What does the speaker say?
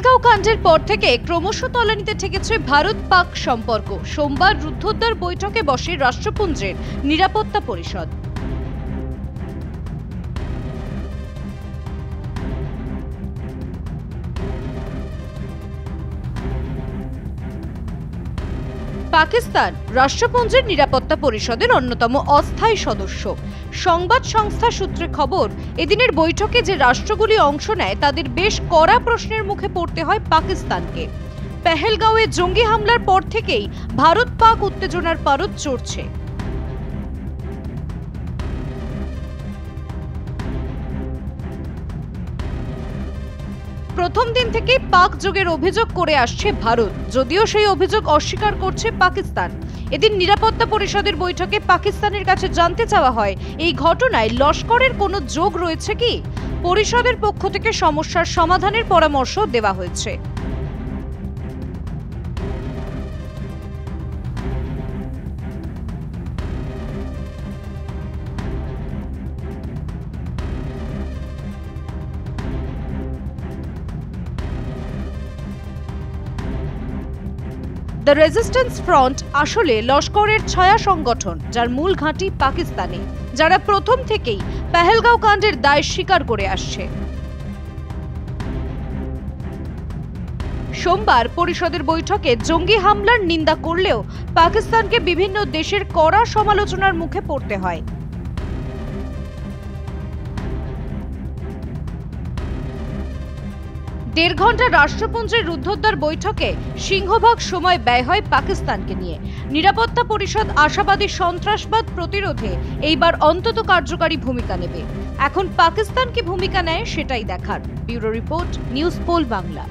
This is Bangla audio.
পেহেলগাঁও কাণ্ডের পর থেকে ক্রমশ তলানিতে ঠেকেছে ভারত পাক সম্পর্ক। সোমবার রুদ্ধদ্বার বৈঠকে বসে রাষ্ট্রপুঞ্জের নিরাপত্তা পরিষদ। পাকিস্তান রাষ্ট্রপুঞ্জের নিরাপত্তা পরিষদের অন্যতম অস্থায়ী সদস্য। সংবাদ সংস্থা সূত্রে খবর, এদিনের বৈঠকে যে রাষ্ট্রগুলি অংশ নেয় তাদের বেশ কড়া প্রশ্নের মুখে পড়তে হয় পাকিস্তানকে। পেহেলগাঁওয়ে জঙ্গি হামলার পর থেকেই ভারত পাক উত্তেজনার পারদ চড়ছে। প্রথম দিন থেকেই পাক যোগের অভিযোগ করে আসছে ভারত, যদিও সেই অভিযোগ অস্বীকার করছে পাকিস্তান। এদিন নিরাপত্তা পরিষদের বৈঠকে পাকিস্তানের কাছে জানতে চাওয়া হয়, এই ঘটনায় লস্করের কোনো যোগ রয়েছে কি। পরিষদের পক্ষ থেকে সমস্যার সমাধানের পরামর্শ দেওয়া হয়েছে। দ্য রেজিস্ট্যান্স ফ্রন্ট আসলে লস্করের ছায়া সংগঠন, যার মূল ঘাঁটি পাকিস্তানে, যারা প্রথম থেকেই পেহেলগাঁও কাণ্ডের দায় স্বীকার করে আসছে। সোমবার পরিষদের বৈঠকে জঙ্গি হামলার নিন্দা করলেও পাকিস্তানকে বিভিন্ন দেশের কড়া সমালোচনার মুখে পড়তে হয়। দেড় ঘন্টা রাষ্ট্রপুঞ্জের রুদ্ধদ্বার বৈঠকে সিংহভাগ সময় ব্যয় হয় পাকিস্তানকে নিয়ে। নিরাপত্তা পরিষদ আশাবাদী সন্ত্রাসবাদ প্রতিরোধে এইবার অন্তত কার্যকারী ভূমিকা নেবে। এখন পাকিস্তান কি ভূমিকা নেয় সেটাই দেখার। Bureau report, news pole Bangla.